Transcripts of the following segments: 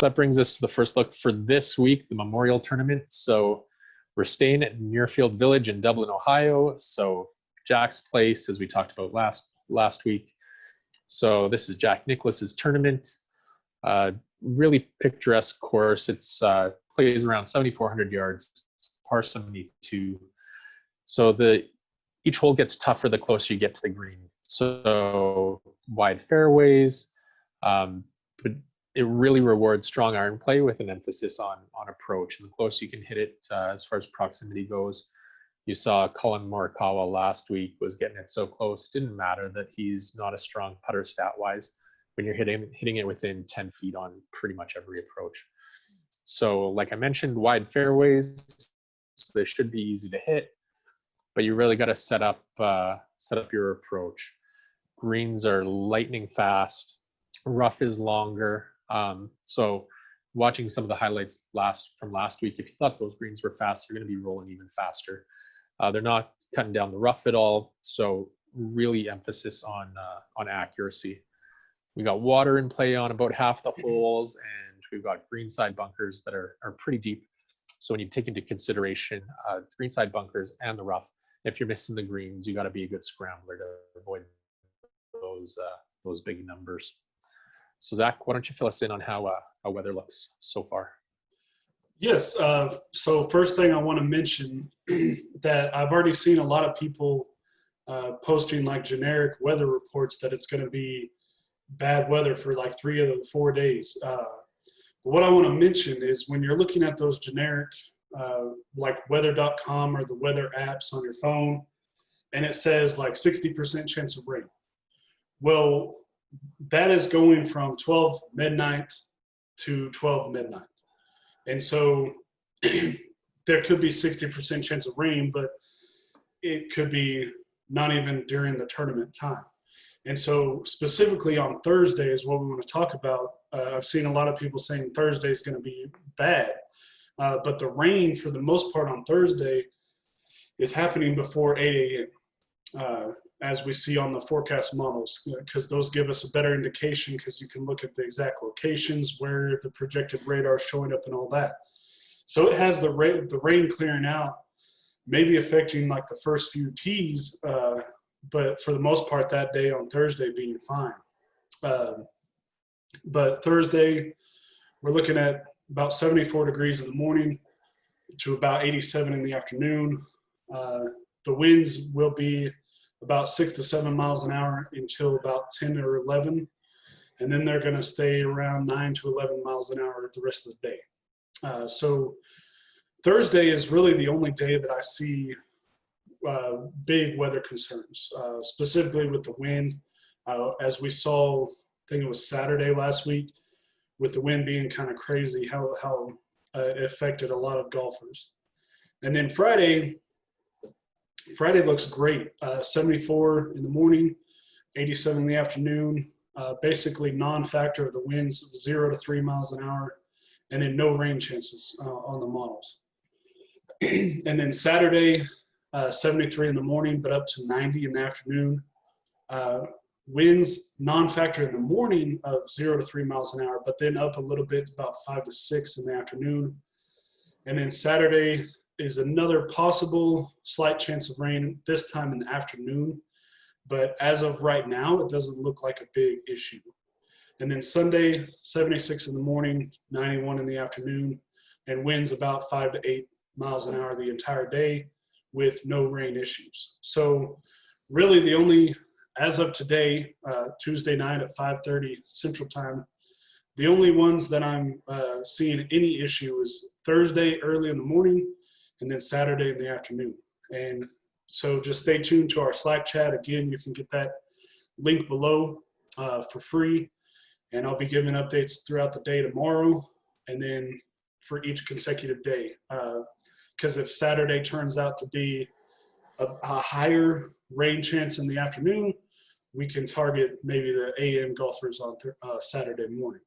that brings us to the first look for this week, the Memorial Tournament. So we're staying at Muirfield Village in Dublin, Ohio. So Jack's place, as we talked about last week. So this is Jack Nicklaus's tournament. Really picturesque course. It's plays around 7,400 yards, par 72. So each hole gets tougher the closer you get to the green. So wide fairways, but it really rewards strong iron play with an emphasis on approach. And the closer you can hit it as far as proximity goes. You saw Colin Morikawa last week was getting it so close. It didn't matter that he's not a strong putter stat-wise when you're hitting it within 10 feet on pretty much every approach. So like I mentioned, wide fairways, so they should be easy to hit, but you really got to set up your approach. Greens are lightning fast, rough is longer. So watching some of the highlights from last week, if you thought those greens were fast, you're going to be rolling even faster. They're not cutting down the rough at all, so really emphasis on accuracy. We got water in play on about half the holes, and we've got greenside bunkers that are pretty deep. So when you take into consideration greenside bunkers and the rough, if you're missing the greens, you got to be a good scrambler to avoid those big numbers. So Zach, why don't you fill us in on how weather looks so far? Yes. So first thing I want to mention that I've already seen a lot of people posting like generic weather reports that it's going to be bad weather for like 3 of the 4 days. But what I want to mention is when you're looking at those generic like weather.com or the weather apps on your phone, and it says like 60% chance of rain. Well, that is going from 12 midnight to 12 midnight. And so there could be 60% chance of rain, but it could be not even during the tournament time. And so specifically on Thursday is what we want to talk about. I've seen a lot of people saying Thursday is going to be bad. But the rain for the most part on Thursday is happening before 8 a.m. As we see on the forecast models, because those give us a better indication because you can look at the exact locations where the projected radar is showing up and all that. So it has the rain clearing out, maybe affecting like the first few tees, but for the most part that day on Thursday being fine. But Thursday, we're looking at about 74 degrees in the morning to about 87 in the afternoon. The winds will be about 6 to 7 miles an hour until about 10 or 11. And then they're going to stay around 9 to 11 miles an hour the rest of the day. So Thursday is really the only day that I see big weather concerns, specifically with the wind. As we saw, I think it was Saturday last week, with the wind being kind of crazy, how it affected a lot of golfers. And then Friday looks great. 74 in the morning, 87 in the afternoon, basically non-factor of the winds, 0 to 3 miles an hour, and then no rain chances on the models. And then Saturday, 73 in the morning, but up to 90 in the afternoon. Winds non-factor in the morning of 0 to 3 miles an hour, but then up a little bit, about 5 to 6 in the afternoon. And then Saturday is another possible slight chance of rain, this time in the afternoon. But as of right now, it doesn't look like a big issue. And then Sunday, 76 in the morning, 91 in the afternoon, and winds about 5 to 8 miles an hour the entire day with no rain issues. So really the only, as of today, Tuesday night at 5:30 Central Time, the only ones that I'm seeing any issue is Thursday early in the morning and then Saturday in the afternoon. And so just stay tuned to our Slack chat. Again, you can get that link below for free. And I'll be giving updates throughout the day tomorrow and then for each consecutive day. Because if Saturday turns out to be a higher rain chance in the afternoon, we can target maybe the AM golfers on Saturday morning.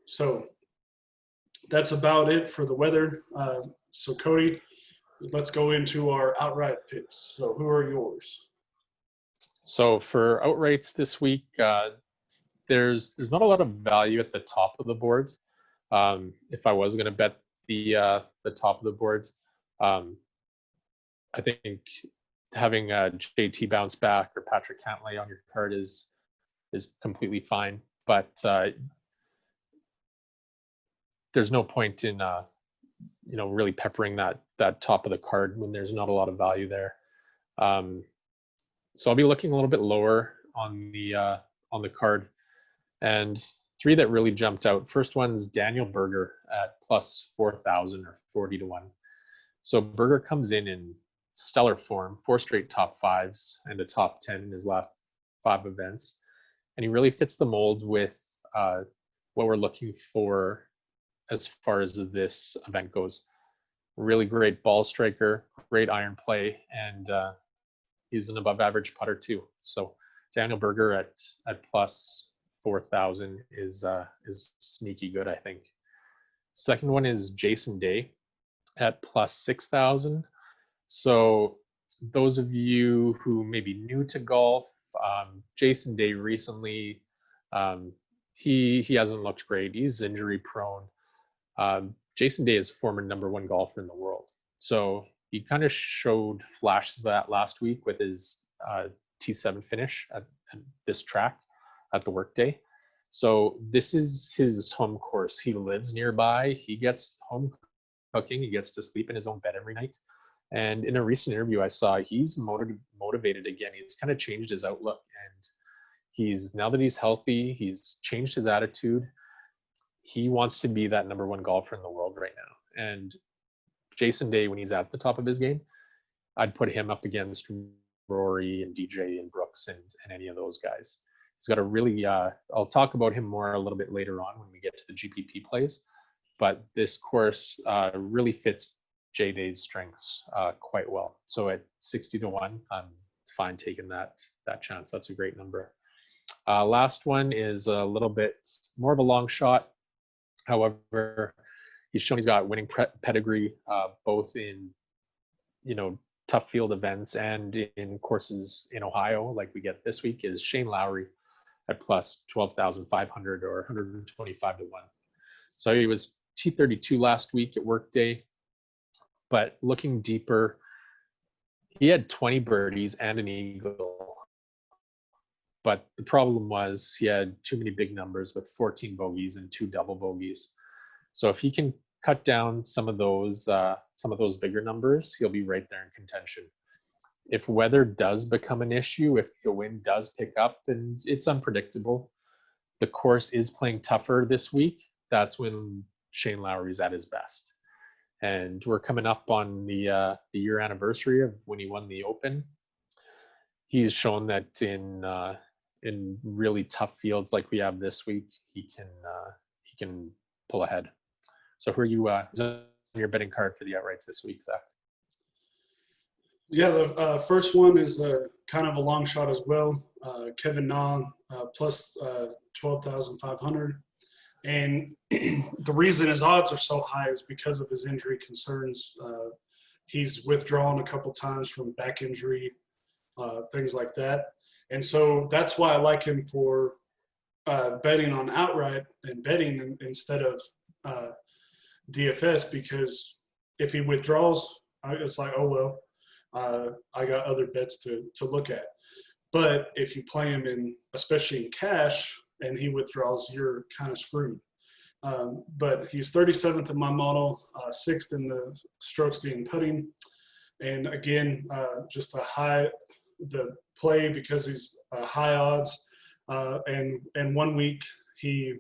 So that's about it for the weather. So Cody, let's go into our outright picks. So who are yours? So for outrights this week, there's not a lot of value at the top of the board. If I was going to bet the top of the board, I think having JT bounce back or Patrick Cantlay on your card is completely fine. But there's no point in really peppering that top of the card when there's not a lot of value there. So I'll be looking a little bit lower on the card. And three that really jumped out. First one's Daniel Berger at plus 4,000 or 40 to 1. So Berger comes in stellar form, 4 straight top fives and a top 10 in his last 5 events. And he really fits the mold with what we're looking for as far as this event goes. Really great ball striker, great iron play, and he's an above average putter too. So Daniel Berger at plus 4,000 is sneaky good, I think. Second one is Jason Day at plus 6,000. So those of you who may be new to golf, Jason Day recently, he hasn't looked great. He's injury prone. Jason Day is former #1 golfer in the world. So he kind of showed flashes of that last week with his T7 finish at this track at the workday. So this is his home course. He lives nearby. He gets home cooking. He gets to sleep in his own bed every night. And in a recent interview I saw, he's motivated again. He's kind of changed his outlook, and now that he's healthy, he's changed his attitude. He wants to be that #1 golfer in the world right now. And Jason Day, when he's at the top of his game, I'd put him up against Rory and DJ and Brooks and any of those guys. He's got a really, I'll talk about him more a little bit later on when we get to the GPP plays, but this course really fits J Day's strengths quite well. So at 60 to 1, I'm fine taking that chance. That's a great number. Last one is a little bit more of a long shot. However, he's shown he's got winning pedigree, both in, tough field events and in courses in Ohio, like we get this week, is Shane Lowry at plus 12,500 or 125 to 1. So he was T32 last week at workday, but looking deeper, he had 20 birdies and an eagle. But the problem was he had too many big numbers with 14 bogeys and 2 double bogeys. So if he can cut down some of those bigger numbers, he'll be right there in contention. If weather does become an issue, if the wind does pick up, then it's unpredictable. The course is playing tougher this week. That's when Shane Lowry's at his best. And we're coming up on the year anniversary of when he won the Open. He's shown that in really tough fields like we have this week, he can pull ahead. So who are you on your betting card for the outrights this week, Zach? Yeah, the first one is kind of a long shot as well. Kevin Na plus 12,500. And the reason his odds are so high is because of his injury concerns. He's withdrawn a couple times from back injury, things like that. And so that's why I like him for betting on outright and betting instead of DFS, because if he withdraws, it's like, oh, well, I got other bets to look at. But if you play him in, especially in cash, and he withdraws, you're kind of screwed. But he's 37th in my model, 6th in the strokes gained putting. And again, just the play because he's high odds. And 1 week he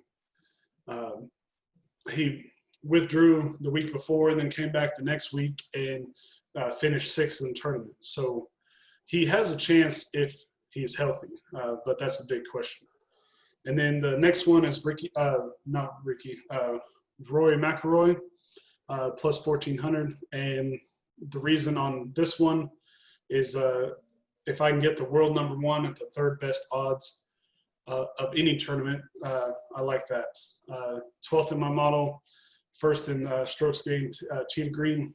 withdrew the week before and then came back the next week and finished 6th in the tournament. So he has a chance if he's healthy, but that's a big question. And then the next one is Rory McIlroy, plus 1,400. And the reason on this one is if I can get the world #1 at the 3rd best odds of any tournament, I like that. 12th in my model, 1st in strokes gained tee to green,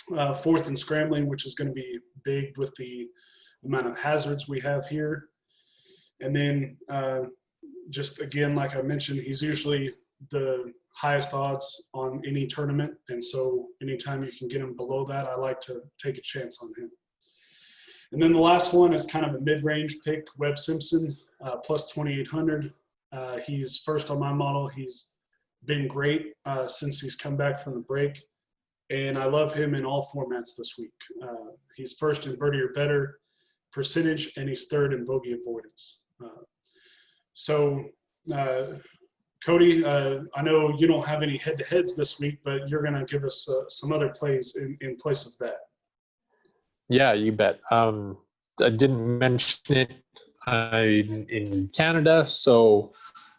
4th in scrambling, which is going to be big with the amount of hazards we have here. And then just again, like I mentioned, he's usually the highest odds on any tournament. And so anytime you can get him below that, I like to take a chance on him. And then the last one is kind of a mid-range pick, Webb Simpson, plus 2,800. He's first on my model. He's been great since he's come back from the break. And I love him in all formats this week. He's first in birdie or better percentage, and he's third in bogey avoidance. Cody, I know you don't have any head-to-heads this week, but you're going to give us some other plays in place of that. Yeah, you bet. I didn't mention it. I'm in Canada, so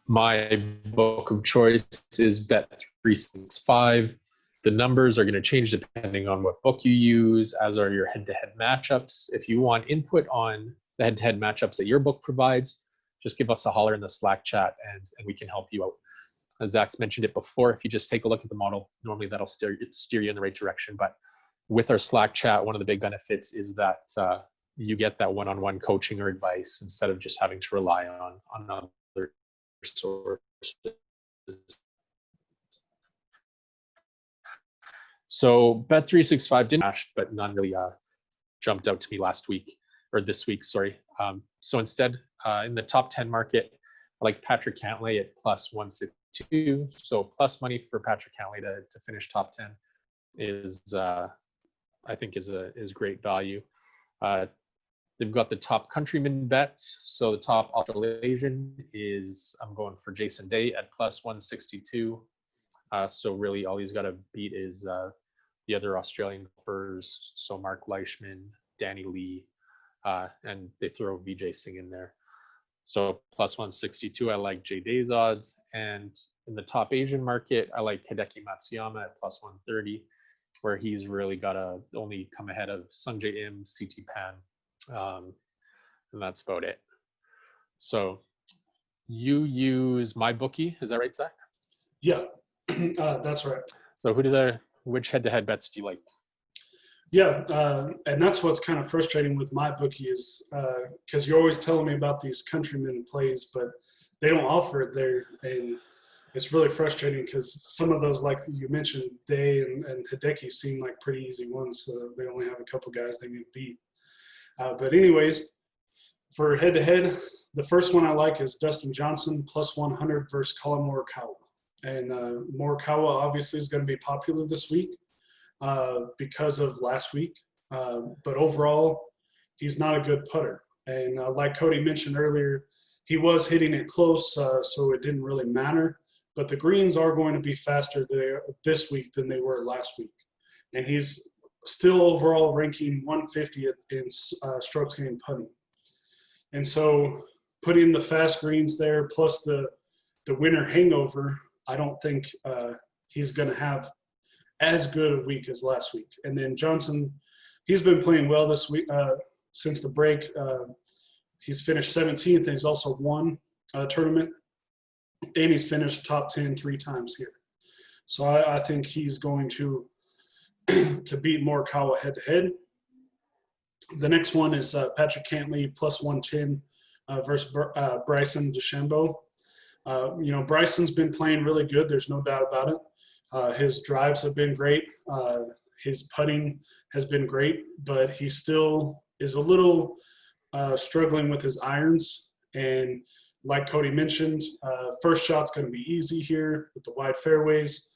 my book of choice is Bet365. The numbers are going to change depending on what book you use, as are your head-to-head matchups. If you want input on the head-to-head matchups that your book provides, just give us a holler in the Slack chat and we can help you out. As Zach's mentioned it before, if you just take a look at the model, normally that'll steer you in the right direction. But with our Slack chat, one of the big benefits is that you get that one-on-one coaching or advice instead of just having to rely on other sources. So Bet365 didn't crash, but none really jumped out to me this week, sorry. So instead, in the top 10 market, I like Patrick Cantlay at plus 162. So plus money for Patrick Cantlay to finish top 10 is, I think, is great value. They've got the top countryman bets. So the top Australasian is, I'm going for Jason Day at plus 162. So really all he's got to beat is the other Australian golfers. So Mark Leishman, Danny Lee, and they throw Vijay Singh in there. So plus 162, I like Jay Day's odds. And in the top Asian market, I like Hideki Matsuyama at plus 130, where he's really got to only come ahead of Sungjae Im, CT Pan. And that's about it. So you use MyBookie, is that right, Zach? Yeah, that's right. So which head-to-head bets do you like? Yeah, and that's what's kind of frustrating with MyBookie is because you're always telling me about these countryman plays, but they don't offer it there. And it's really frustrating because some of those, like you mentioned, Day and Hideki seem like pretty easy ones. So they only have a couple guys they need to beat. But anyways, for head-to-head, the first one I like is Dustin Johnson, plus 100 versus Colin Morikawa. And Morikawa obviously is going to be popular this week because of last week. But overall, he's not a good putter. And like Cody mentioned earlier, he was hitting it close, so it didn't really matter. But the greens are going to be faster this week than they were last week. And he's still overall ranking 150th in strokes gained putting. And so putting the fast greens there plus the winter hangover, I don't think he's going to have as good a week as last week. And then Johnson, he's been playing well this week since the break. He's finished 17th, and he's also won a tournament. And he's finished top 10 3 times here. So I think he's going to beat Morikawa head-to-head. The next one is Patrick Cantlay, plus 110 versus Bryson DeChambeau. Bryson's been playing really good. There's no doubt about it. His drives have been great. His putting has been great, but he still is a little struggling with his irons. And like Cody mentioned, first shot's going to be easy here with the wide fairways,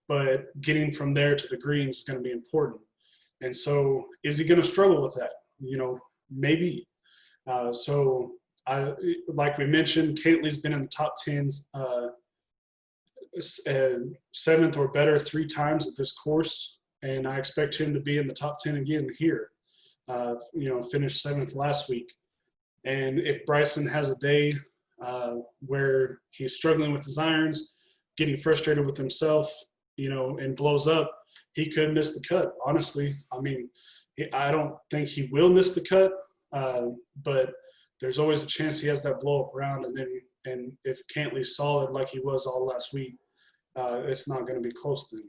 but getting from there to the greens is going to be important. And so is he going to struggle with that? Maybe. Like we mentioned, Cantlay's been in the top 10, 7th or better 3 times at this course, and I expect him to be in the top 10 again here. Finished 7th last week. And if Bryson has a day where he's struggling with his irons, getting frustrated with himself, and blows up, he could miss the cut, honestly. I mean, I don't think he will miss the cut, but there's always a chance he has that blow-up round, and if Cantlay's solid like he was all last week, it's not going to be close then.